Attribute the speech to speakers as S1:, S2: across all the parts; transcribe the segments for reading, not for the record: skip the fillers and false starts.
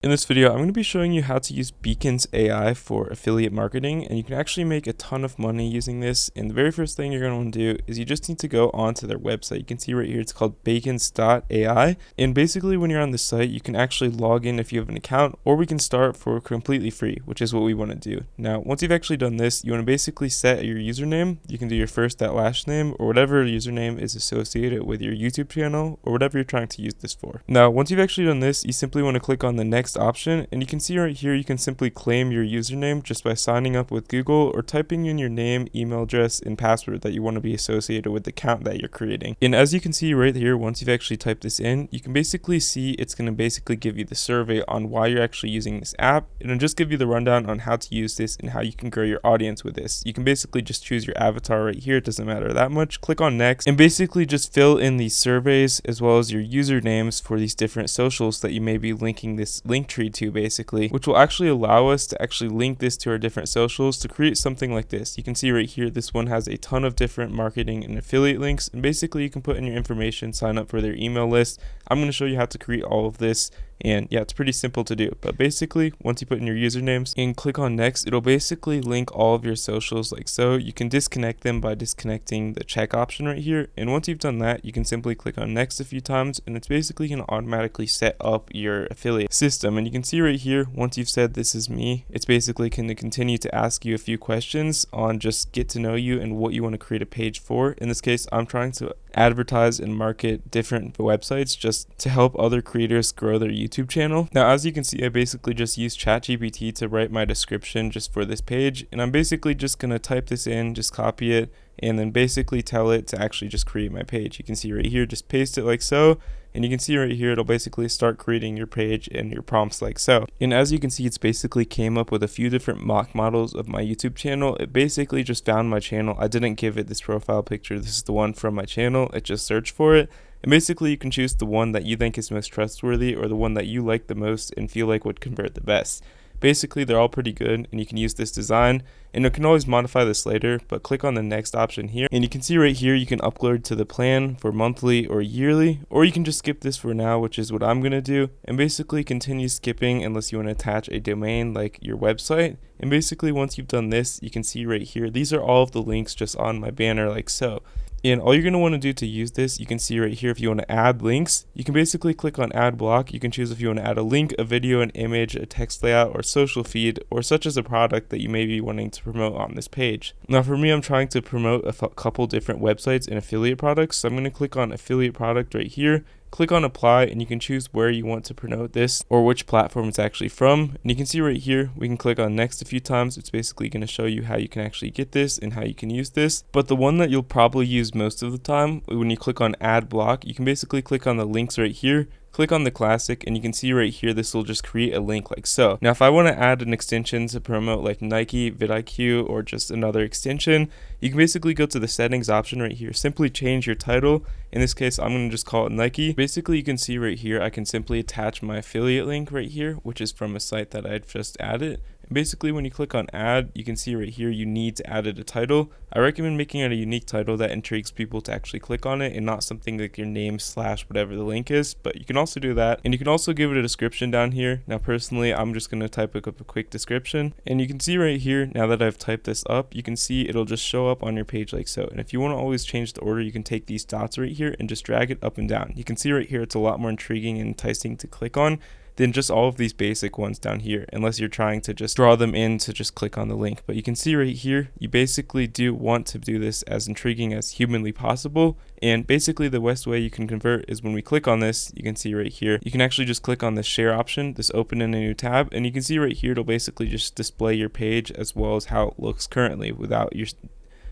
S1: In this video, I'm going to be showing you how to use Beacon.AI for affiliate marketing, and you can actually make a ton of money using this. And the very first thing you're going to want to do is you just need to go onto their website. You can see right here, it's called Beacon.AI. And basically when you're on the site, you can actually log in if you have an account, or we can start for completely free, which is what we want to do. Now, once you've actually done this, you want to basically set your username. You can do your first, that last name, or whatever username is associated with your YouTube channel, or whatever you're trying to use this for. Now, once you've actually done this, you simply want to click on the next option, and you can see right here you can simply claim your username just by signing up with Google or typing in your name, email address, and password that you want to be associated with the account that you're creating. And as you can see right here, once you've actually typed this in, you can basically see it's going to basically give you the survey on why you're actually using this app, and it'll just give you the rundown on how to use this and how you can grow your audience with this. You can basically just choose your avatar right here, it doesn't matter that much, click on next, and basically just fill in these surveys as well as your usernames for these different socials that you may be linking this link tree to basically, which will actually allow us to actually link this to our different socials to create something like this. You can see right here, this one has a ton of different marketing and affiliate links, and basically you can put in your information, sign up for their email list. I'm going to show you how to create all of this. And yeah, it's pretty simple to do, but basically once you put in your usernames and click on next, it'll basically link all of your socials like so. You can disconnect them by disconnecting the check option right here, and once you've done that, you can simply click on next a few times, and it's basically going to automatically set up your affiliate system. And you can see right here, once you've said this is me, it's basically going to continue to ask you a few questions on just get to know you and what you want to create a page for. In this case, I'm trying to advertise and market different websites just to help other creators grow their YouTube channel. Now, as you can see, I basically just used ChatGPT to write my description just for this page, and I'm basically just going to type this in, just copy it, and then basically tell it to actually just create my page. You can see right here, just paste it like so, and you can see right here, it'll basically start creating your page and your prompts like so. And as you can see, it's basically came up with a few different mock models of my YouTube channel. It basically just found my channel. I didn't give it this profile picture. This is the one from my channel. It just searched for it. And basically you can choose the one that you think is most trustworthy or the one that you like the most and feel like would convert the best. Basically, they're all pretty good, and you can use this design, and you can always modify this later, but click on the next option here, and you can see right here you can upload to the plan for monthly or yearly, or you can just skip this for now, which is what I'm going to do, and basically continue skipping unless you want to attach a domain like your website. And basically once you've done this, you can see right here, these are all of the links just on my banner like so. And all you're going to want to do to use this, you can see right here, if you want to add links, you can basically click on add block. You can choose if you want to add a link, a video, an image, a text layout, or social feed, or such as a product that you may be wanting to promote on this page. Now for me, I'm trying to promote a couple different websites and affiliate products. So I'm going to click on affiliate product right here. Click on apply, and you can choose where you want to promote this or which platform it's actually from. And you can see right here, we can click on next a few times. It's basically going to show you how you can actually get this and how you can use this. But the one that you'll probably use most of the time, when you click on add block, you can basically click on the links right here. Click on the classic, and you can see right here, this will just create a link like so. Now if I want to add an extension to promote like Nike, vidIQ, or just another extension, you can basically go to the settings option right here, simply change your title. In this case, I'm going to just call it Nike. Basically you can see right here, I can simply attach my affiliate link right here, which is from a site that I've just added. Basically when you click on add, you can see right here you need to add a title. I recommend making it a unique title that intrigues people to actually click on it and not something like your name / whatever the link is, but you can also do that. And you can also give it a description down here. Now personally, I'm just going to type up a quick description, and you can see right here, now that I've typed this up, you can see it'll just show up on your page like so. And if you want to always change the order, you can take these dots right here and just drag it up and down. You can see right here it's a lot more intriguing and enticing to click on than just all of these basic ones down here, unless you're trying to just draw them in to just click on the link. But you can see right here, you basically do want to do this as intriguing as humanly possible. And basically the best way you can convert is when we click on this, you can see right here, you can actually just click on the share option, this open in a new tab, and you can see right here, it'll basically just display your page as well as how it looks currently without your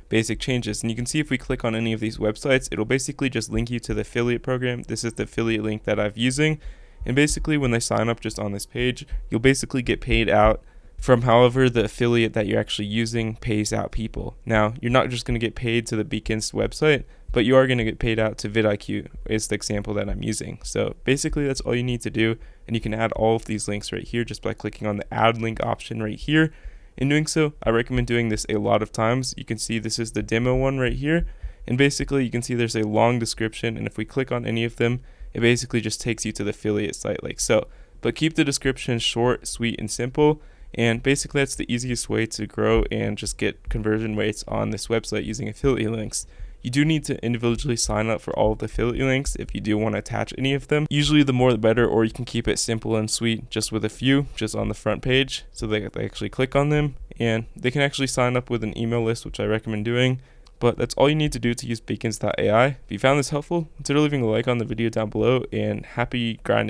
S1: basic changes. And you can see if we click on any of these websites, it'll basically just link you to the affiliate program. This is the affiliate link that I'm using. And basically when they sign up just on this page, you'll basically get paid out from however the affiliate that you're actually using pays out people. Now, you're not just going to get paid to the Beacon's website, but you are going to get paid out to vidIQ is the example that I'm using. So basically that's all you need to do. And you can add all of these links right here just by clicking on the add link option right here. In doing so, I recommend doing this a lot of times. You can see this is the demo one right here. And basically you can see there's a long description, and if we click on any of them, it basically just takes you to the affiliate site like so. but keep the description short, sweet, and simple. And basically, that's the easiest way to grow and just get conversion rates on this website using affiliate links. You do need to individually sign up for all of the affiliate links if you do want to attach any of them. Usually the more the better, or you can keep it simple and sweet just with a few, just on the front page, so they actually click on them. And they can actually sign up with an email list, which I recommend doing. But that's all you need to do to use Beacons.AI. If you found this helpful, consider leaving a like on the video down below, and happy grinding.